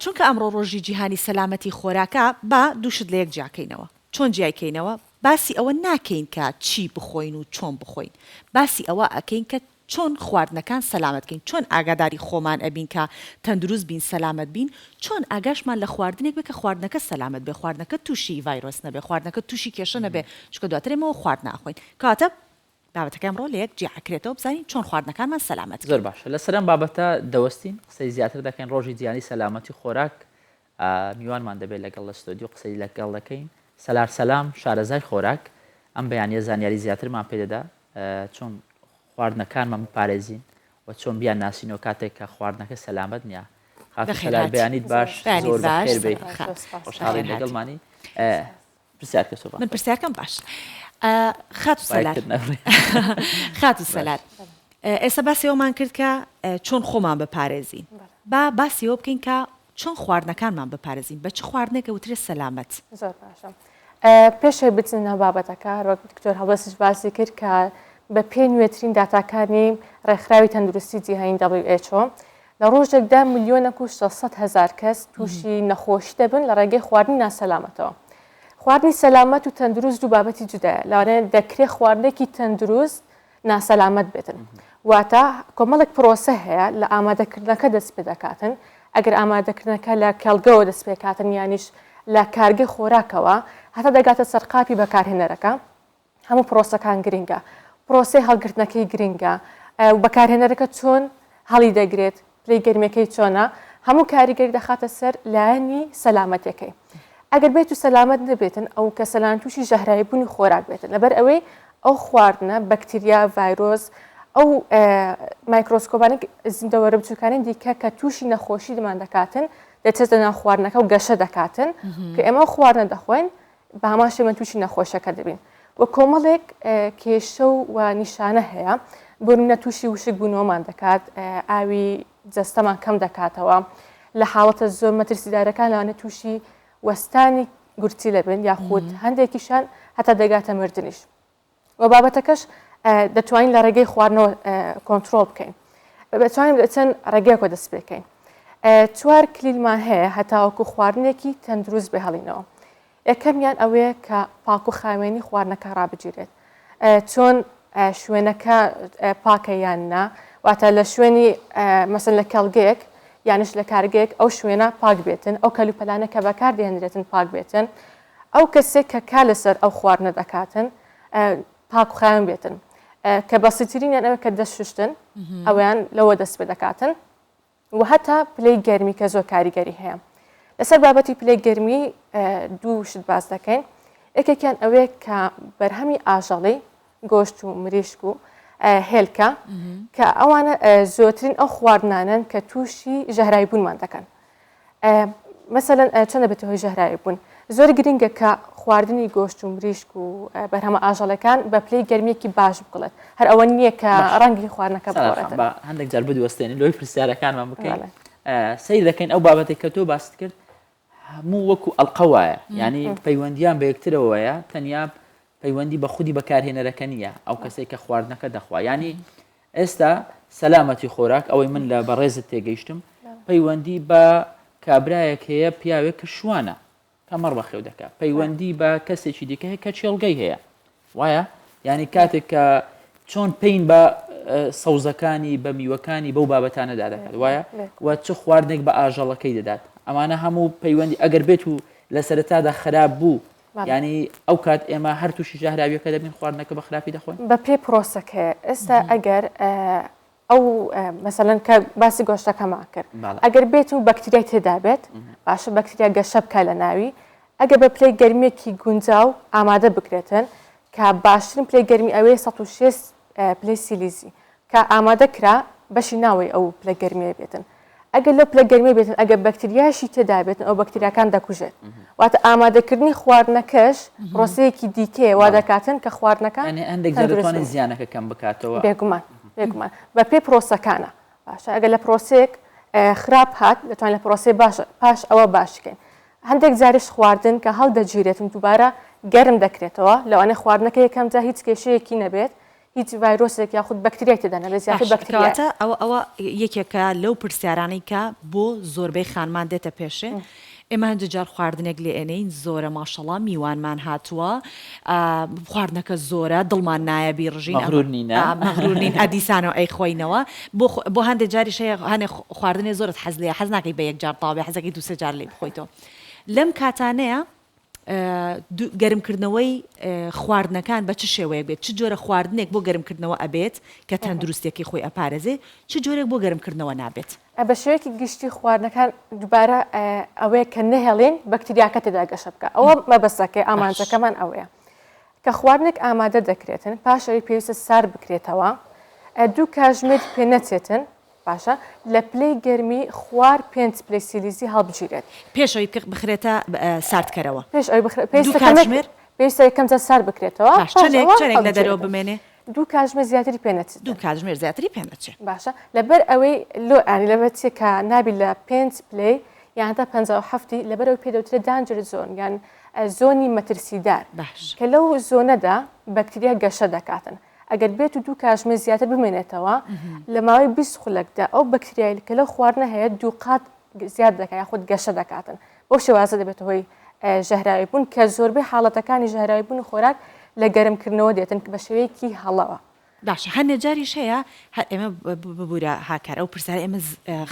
چونکە ئەمڕۆ ڕۆژی جیهانی سەلامەتی خۆراکە با دووشت لە یەک جیاکەینەوە. چۆن جیاکەینەوە؟ باسی ئەوە ناکەین کە چی بخۆین و چۆن بخۆین. باسی ئەوە ئەکەین کە چۆن خواردنەکان سەلامەتکەین، چۆن ئاگاداری خۆمان ئەبین کە تەندروست بین سەلامەت بین، چۆن ئاگاشمان لە خواردنێک بێ کە خواردنەکە سەلامەت بێ، خواردنەکە تووشی ڤایرۆس نەبێ، خواردنەکە تووشی کێشە نەبێ، چونکە دواتر ئێمەوە خوارد ناخۆین. کاتە بابەتەکە ئەمڕۆ لە یەک جیاکرێتەوە بزانین چۆن خواردنەکانمان سەلامەت. زۆر باشە. لە سەرم بابەتە دەوەستین قسەی زیاتر دەکەین ڕۆژی جیهانی سەلامەتی خۆراک میوانمان دەبێت لەگەڵ لە ستۆدیۆ قسەی لەگەڵ دەکەین. سەلار سەلام شارەزای خۆراک ئەم بەیانیە زانیاری زیاترمان پێدەدا چۆن خواردنەکانمان بپارێزین و چۆن بیان ناسینەوە کاتێک کە خواردنەکە سەلامەت نییە. خاتە بەیانیت باش زۆر بەخێر بێ خۆشحاڵی لەگەڵمانی. پرسیار کە سۆبا من پرسیارکەم باش. خات و سەلار خات و سەلار ئێستا باسی ئەومان کرد کە چۆن خۆمان بپارێزین. با باسی ئەوە بکەین کە چۆن خواردنەکانمان بپارێزین، بە چ خواردنێکە وترێ سەلامەت. زۆر باشە. پێشەوەی بچینە بابەتەکە وەک دکتۆر هەڵدەستش باسی کرد کە بە پێی نوێترین داتاکانی ڕێکخراوی تەندروستی جیهانی WHO لە ڕۆژێکدا ملیۆنە و 600,000 کەس تووشی نەخۆشی دەبن لە ڕێگەی خواردنی ناسەلامەتەوە. خواردنی سەلامەت و تەندروست دوو بابەتی جودایە. لەوانەیە دەکرێت خواردنێکی تەندروست ناسەلامەت بێتن. واتە کۆمەڵێک پرۆسە هەیە لە ئامادەکردنەکە دەست پێ دەکاتن. ئەگەر ئامادەکردنەکە لە کەڵگەوە دەست پێکاتن یانیش لە کارگەی خۆراکەوە هەتا دەگاتە سەرقاپی بەکارهێنەرەکە. هەموو پرۆسەکان گرنگە. پرۆسەی هەڵگرتنەکەی گرنگە. بەکارهێنەرەکە چۆن هەڵی دەگرێت، پلەی گەرمەکەی چۆنە، هەموو کاریگەری دەخاتە سەر لایەنی سەلامەتەکەی. ئەگەر بێت و سەلامەت نەبێتن ئەو کە سەلام تووشی ژەهراییبوونی خۆراک بێتن. لەبەر ئەوەی ئەو خواردنە بەکتریا، ڤایرۆس، ئەو مایکرۆسکۆپانێک زیندەوەرە بچووکانی دیکە کە تووشی نەخۆشی دەمان دەکاتن دەچێتە ناو خواردنەکە و گەشە دەکاتن کە ئێمە خواردنە دەخۆین بە هەمان شێوە تووشی نەخۆشەکە دەبین. و کۆمەڵێک کێشە و نیشانە هەیە. بۆ نمونە تووشی وشک بوونەوەمان دەکات، ئاوی جەستەمان کەم دەکاتەوە. لە حاڵەتە زۆر مەترسیدارەکان لەوانە تووشی وەستانی گورتی لەبن یاخود هەندێکیشان هەتا دەگاتە مردنیش. و بابەتەکەش دەتوانین لە ڕێگەی خواردنەوە کۆنتترۆل بکەین. بەتوانین چەند ڕێگەیەکۆ دەست پێکەین. 4 کلیلمان هەیە هەتاوەکو خواردنێکی تەندروست بهێڵینەوە. یەکەمیان ئەوەیە کە پاک و خاوێنی خواردنەکە ڕابگیرێت. چۆن شوێنەکە پاکە یان نا، واتە لە شوێنی مەسەن لە کەڵگەیەک یانش لە کارگەیەک ئەو شوێنە پاک بێتن، ئەو کەلوپەلانە کە بەکاردێنرێتن پاک بێتن، ئەو کەسێک کە کا لەسەر ئەو خواردنە دەکاتن پاک و خاوێن بێتن. کە بەسیترینیان ئەوە کە دەست شوشتن ئەویان لەوە دەست پێ دەکاتن. و هەتا پلەی گەرمی کە زۆر کاریگەری هەیە. لەسەر بابەتی پلەی گەرمی دوو شت باز دەکەین. یەکێکیان ئەوەیە کە بەرهەمی ئاژەڵی گۆشت و مریشک و هێلکە کە ئەوانە زۆرترین ئەو خواردنانن کە تووشی ژەهراییبوونمان دەکەن. مەسەلەن چەندە بێت هۆی ژەهراییبوون؟ زۆر گرنگە کە خواردنی گۆشت و مریشک و بەرهەمە ئاژەڵەکان بە پلەی گەرمیەکی باش بکڵێت. هەر ئەوە نییە کە ڕەنگی خواردنەکە بخۆڕێت. هەندێک جار بدوەستێنین لۆی پرسیارەکانمان بکەین. سیر دەکەین ئەو بابەتێک کە تۆ باست کرد هەموو وەکو ئەڵقەوایە، ینی پەیوەندیان بە یەکترەوەیە، تەنیا پەیوەندی بە خودی بەکارهێنەرەکە نییە ئەو کەسێک کە خواردنەکە دەخوا. ینی ئێستا سەلامەتی خۆراک ئەوەی من لە بەڕێزت تێگەیشتم پەیوەندی بە کابرایەک هەیە پیاوێک کە شوانە کە مەڕ بەخێو دەکات، پەیوەندی بە کەسێکی دیکە هەیە کە چێڵگەی هەیە، وایە؟ ینی کاتێک کە چۆن پێین بە سەوزەکانی بە میوەکانی بەو بابەتانەدا دەکات، وایە؟ و چ خواردنێک بە ئاژەڵەکەی دەدات. ئەمانە هەموو پەیوەندی ئەگەر بێت و لە سەرەتادا خراپ بوو، ینی ئەو کات ئێمە هەر تووشی ژەهراویەکە دەبین خواردنەکە بە خراپی دەخۆین. بە پێ پرۆسەکە ئێستا ئەگەر ئەو مەسەلەن کە باسی گۆشتەکەمان کرد، ئەگەر بێت و بەکتریای تێدا بێت باشە بەکتریا گەشە بکە لە ناوی، ئەگەر بە پلەی گەرمێکی گونجاو ئامادە بکرێتن کە باشترین پلەی گەرمی ئەوەیە 106 پلەی سیلیزی کە ئامادە کرا بەشی ناوەی ئەو پلە گەرمیە بێتن. ئەگەر لە پلە گەرمی بێتن ئەگەر بەکتریاشی تێدا بێتن ئەو بەکتریاکان دەکوژێت. واتە ئامادەکردنی خواردنەکەش ڕۆسەیەکی دیکەیە وا دەکاتن کە خواردنەکان هەندێک دەتوانێت زیانەکە کەم بکاتەوە. بێگومان بێگومان بە پێی پرۆسەکانە باشە. ئەگەر لە پرۆسەیەک خراپ هات دەتوانێت لە پرۆسەی باشە پاش ئەوە باشکەین. هەندێک جاریش خواردن کە هەڵدەگیرێتن دووبارە گەرم دەکرێتەوە، لەوانەیە خواردنەکە یەکەم جا هیچ کێشەیەکی نەبێت، هیچ ڤایرۆسێک یاخود بەکتریای تێدا نەبێت زیاتر بەکتریا. ئەوە یەکێکە لەو پرسیارانەی کە بۆ زۆربەی خانمان دێتە پێشێ. ئێمە هەندێک جار خواردنێک لێ ئێنەین زۆرە ماشەڵا میوانمان هاتووە خواردنەکە زۆرە دڵمان نایە بیڕژین مەغرورنین ئەدیسانەوە ئەی خۆینەوە بۆ هەندێک جاری شەیە هەنێک خواردنێ زۆرت حەز لێ حەز ناکەی بە یەک جار تاوێ حەزەکەی دووسێ جار لێ بخۆیتەوە لەم کاتانەیە گەرمکردنەوەی خواردنەکان بە چ شێوەیە بێت چ جۆرە خواردنێک بۆ گەرمکردنەوە ئەبێت کە تەندروستێکی خۆی ئەپارێزێ چ جۆرێک بۆ گەرمکردنەوە نابێت بە شێوەیەکی گشتی خواردنەکان دووبارە ئەوەیە کە نەهێڵێن بەکتریاکە تێدا گەشە بکە ئەوە مەبەستەکەی ئامانجەکەمان ئەوەیە کە خواردنێک ئامادە دەکرێتن پاشەوەی پێویستە سار بکرێتەوە 2 کاتژمێر پێ نەچێتن باشە لە پلەی گەرمی خوار 5 پلەی سیلیزی هەڵبگیرێت پێشەوەی بخرێتە ساردکەرەوە پێویستە یەکەم جار سار بکرێتەوە چەندێک لە دەرەوە بمێنێ 2 کاتژمێر زیاتری پێ نەچێت 2 کاتژمێر زیاتری پێ نەچێت باشە لەبەر ئەوەی لەبەر چێ کە نابی لە 5 پلەی یان تا 57 لەبەرەوەی پێدەوترێت دانجر زۆن یان زۆنی مەترسیدار کە لەو زۆنەدا بەکتریا گەشە دەکاتن ئەگەر بێت و 2 کاتژمێر زیاتر بمێنێتەوە لە ماوەی 20 خولەکدا ئەو بەکتریای کە لەو خواردنە هەیە 2 قات زیاد دەکات یاخود گەشە دەکاتن بۆ شێوازە دەبێت هۆی ژەهراوی بوون کە زۆربەی حاڵەتەکانی ژەهراوی بوون خۆراک لە گەرمکردنەوە دێتن بە شێوەیەکی هەڵەوە باشە هەندێک جاریش هەیە ئێمە ببوورە هاکار ئەو پرسیارە ئێمە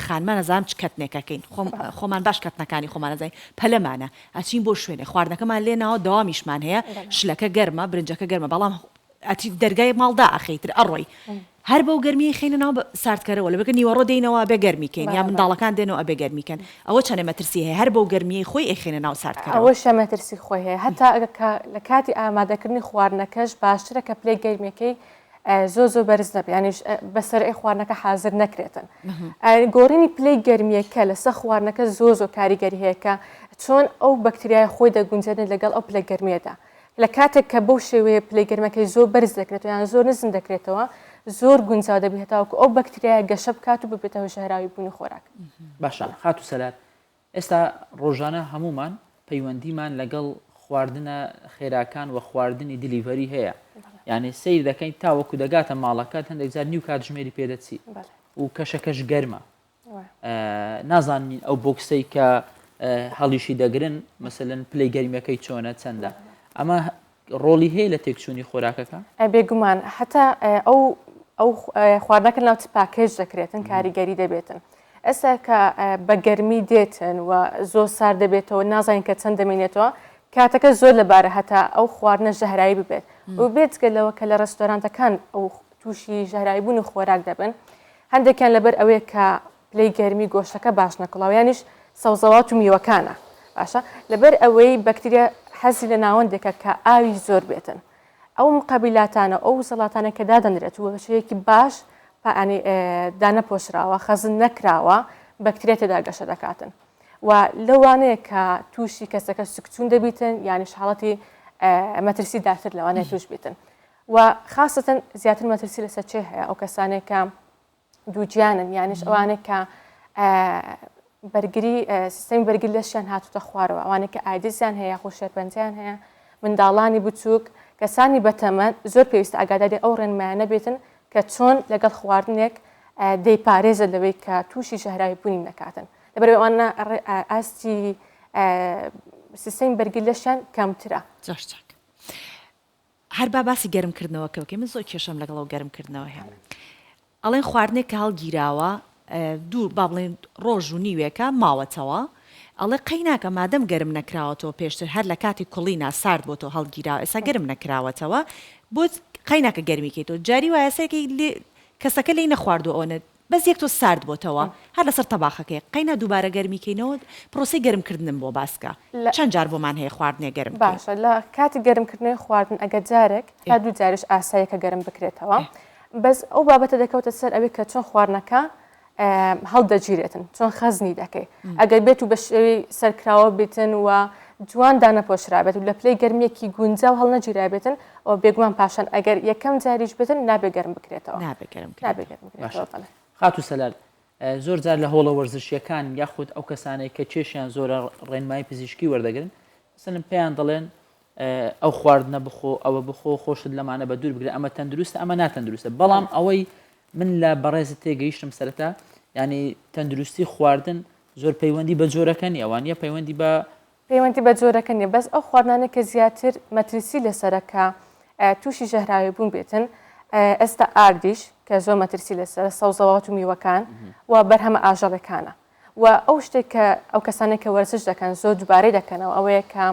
خانمان نەزانم چ کەتنێکەکەین خۆمان باش کەتنەکانی خۆمان نەزانین پەلەمانە ئەچین بۆ شوێنێ خواردنەکەمان لێنەوە دەوامیشمان هەیە شلەکە گەرمە برنجەکە گەرمە بەڵام ئەتی دەرگای ماڵدا ئەخەیتر ئەڕۆی هەر بەو گەرمی خێنەوە ساردکەرەوە لە بگە نیوەڕۆ دێنەوە بێ گەرمیکەین یا منداڵەکان دێنەوە ئەبێ گەرمیکەن ئەوە چەنە مەترسی هەیە هەر بەو گەرمیی خۆی ئەخێنە ناو ساردکەرەوە ئەوە شەمەترسی خۆی هەیە هەتا لە کاتی ئامادەکردنی خواردنەکەش باشترە کە پلەی گەرمیەکەی زۆ بەرز نەبێ ینیش بەسەر ئەی خواردنەکە حاضر نەکرێتن گۆڕینی پلەی گەرمیەکە لەسەر خواردنەکە زۆ کاریگەری هەیە کە چۆن ئەو بەکتریای خۆی دەگونجێنێت لەگەڵ ئەو پلە گەرمیەدا لە کاتێک کە بەو شێوەیە پلەی گەرمەکەی زۆر بەرز دەکرێتەوە یان زۆر نزم دەکرێتەوە زۆر گونجاو دەبێتەوە ئەو بەکتریای گەشە بکات و ببێتەوە ژەهراوی بوونی خۆراک باشە خات و سەلات ئێستا ڕۆژانە هەمومان پەیوەندیمان لەگەڵ خواردنە خێراکان و خواردنی دیلیڤەری هەیە یعنی سیر دەکەین تاوەکو دەگاتە ماڵەکەت هەندێک جار نیو کاتژمێری پێدەچی و کەشەکەش گەرمە نازانین ئەو بۆکسەی کە هەڵیشی دەگرن مەسەلەن پلەی گەرمیەکەی چۆنە چەندە ئەمە ڕۆڵی هەیە لە تێکچوونی خۆراکەکە بێگومان هەتا ئەو خواردنەکە ناو پاکێژ دەکرێتن کاریگەری دەبێتن ئێستا کە بە گەرمی دێتن و زۆر سار دەبێتەوە نازانین کە چەند دەمێنێتەوە کاتەکە زۆر لەبارە هەتا ئەو خواردنە ژەهرایی ببێت و بێتگەلەوە کە لە ڕێستۆرانتەکان ئەو تووشی ژەهرایی بوون و خۆراک دەبن هەندێکیان لەبەر ئەوەیە کە پلەی گەرمی گۆشتەکە باش نەکڵاویانیش سەوزەوات و میوەکانە باشە لەبەر ئەوەی بەکتریا حەزی لە ناوەندێکە کە ئاوی زۆر بێتن ئەو مقابلاتانە ئەو زەڵاتانە کە دادەنرێت و بەشەیەکی باش دانەپۆشراوە خەزن نەکراوە بەکتریا تێدا گەشە دەکاتن و لەوانەیە کە تووشی کەسەکە سکچون دەبیتن یانیش حاڵەتی مەترسی داتر لەوانەیە توش بیتن و خاصەتەن زیاتر مەترسی لەسەر چێ هەیە ئەو کەسانێک کە دووجیانن یانیش ئەوانێک کە بەرگری سیستەمی بەرگری لەشیان هاتوتە خوارەوە ئەوانێک کە ئایدزیان هەیە خۆشێرپەنجیان هەیە منداڵانی بچووک کەسانی بەتەمەن زۆر پێویستە ئاگاداری ئەو ڕێنمایانە بێتن کە چۆن لەگەڵ خواردنێک دەیپارێزە لەوەی کە تووشی ژەهراوی بوونی نەکاتن لەبەر ئەوانە ئاستی سیستەمی بەرگری لەشیان کەمترە هەر باسی گەرمکردنەوە کەوکەی من زۆر کێشەم لەگەڵ ئەو گەرمکردنەوە هەیە ئەڵێن خواردنێک کە هەڵگیراوە دوو با بڵێن ڕۆژ و نیوێکە ماوەتەوە ئەڵێ قەی ناکە مادەم گەرم نەکراوەتەوە پێشتر هەر لە کاتی کوڵینا سارد بۆ تۆ هەڵگیراوە ئێستا گەرم نەکراوەتەوە بۆ قەی ناکە گەرمیکەیتەوە جاری وایەسەیەکی کەسەکە لی نەخواردو ئەوە بەس یەک تۆ سارد بۆتەوە هەر لەسەر تەباخەکەی قەینا دووبارە گەرمیکەینەوە پرۆسی گەرمکردنم بۆ باسکە چەند جار بۆمان هەیە خواردنێ گەرم باشە لە کاتی گەرمکردنەوەی خواردن ئەگە جارێک تا دوو جارش ئاساییەکە گەرم بکرێتەوە بەس ئەو بابەتە دەکەوتە سەر ئەوەی کە چۆن خواردنەکە هەڵدەگیرێتن چۆن خەزنی دەکەی ئەگەر بێت و بە شێوەی سەرکراوە بێتن و جوان دانەپۆشرابێت و لە پلەی گەرمیەکی گونجاو هەڵنەگیرابێتن ئەو بێگومان پاشان ئەگەر یەکەم جاریش بێتن نابێ گەرم بکرێتەوە خات و سەلات زۆر جار لە هۆڵە وەرزشیەکان یاخود ئەو کەسانێک کە چێشیان زۆرە ڕێنمایی پزیشکی وەردەگرن سەرم پێیان دەڵێن ئەو خواردنە بخۆ ئەوە بخۆ خۆشت لەمانە بە دوور بگرێت ئەمە تەندروستە ئەمە ناتەندروستە بەڵام ئەوەی من لە بەڕێزت تێگەیشتم سەرەتا ینی تەندروستی خواردن زۆر پەیوەندی بە جۆرەکەنی ئەوانە پەیوەندی بە جۆرەکە نیە بەس ئەو خواردانە کە زیاتر مەترسی لەسەرەکە تووشی ژەهراوی بوون بێتن ئێستا ئاردیش کە زۆر مەترسی لەسەر سەوزەوات و میوەکان و بەرهەمە ئاژەڵەکانە و ئەو شتێک کە ئەو کەسانێک کە وەرزش دەکەن زۆر دووبارەی دەکەنەوە ئەوەیە کە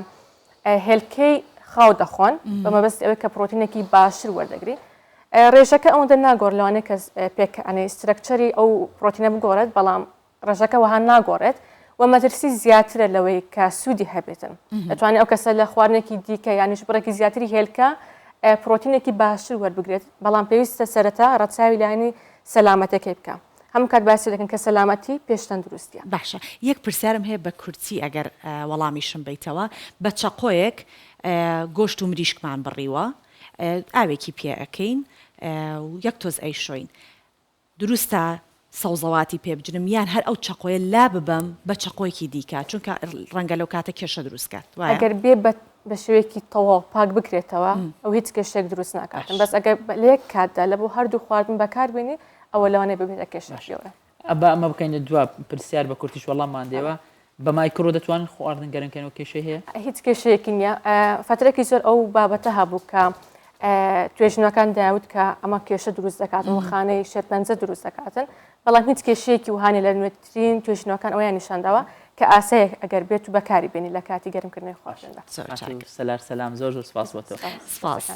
هێلکەی خاو دەخۆن بە مەبەست ئەوەی کە پرۆتینێکی باشتر وەردەگری ڕێژەکە ئەوەندە ناگۆڕ لەوانەیە کە پێکەنی سترەکچەری ئەو پرۆتینە بگۆڕێت بەڵام ڕێژەکە وەها ناگۆڕێت و مەترسی زیاترە لەوەی کە سوودی هەبێتن دەتوانێت ئەو کەسە لە خواردنێکی دیکە یانیش بڕێکی زیاتری هێلکە پرۆتینێکی باشتر وەربگرێت بەڵام پێویستە سەرەتا ڕەچاوی لایەنی سەلامەتەکەی بکە هەموو کات باسی دەکەن کە سەلامەتی پێش تەندروستیە باشە یەک پرسیارم هەیە بە کورتی ئەگەر وەڵامیشم بیتەوە بە چەقۆیەک گۆشت و مریشکمان بڕیوە ئاوێکی پێ ئەەکەین یەک تۆز ئەیشۆین دروستە سەوزەواتی پێ بجرم یان هەر ئەو چەقۆیە لا ببەم بە چەقۆیەکی دیکە چونکە ڕەنگە لەو کاتە کێشە دروستکات ئەگەر بێ بە شێوەیەکی تەواو پاک بکرێتەوە ئەو هیچ کێشێک دروست ناکاتن بەس ئەگەر لە یەک کاتدا لە بۆ هەردوو خواردن بەکاربێنی ئەوە لەوانەیە ببێتە کێشەشیەوە ئەمە بکەینە دوا پرسیار بە کورتیش وەڵاممان دێوە بە مایکرۆ دەتوانین خواردن گەرمکەنەوە کێشە هەیە هیچ کێشەیەکی نییە فترێکی زۆر ئەو بابەتە هەبوو کە توێژنەکان داوت کە ئەمە کێشە دروست دەکاتن خانەی شێرپەنجە دروست دەکاتن بەڵام هیچ کێشەیەکی وهانی لە نوێترین توێژنەکان ئەویان نیشانداوە کە ئاسەیە ئەگەر بێت و بەکاری بێنی لە کاتی گەرمکردنی خواردندا سەلار سەلام زۆر سپاس بۆ تۆ سپاس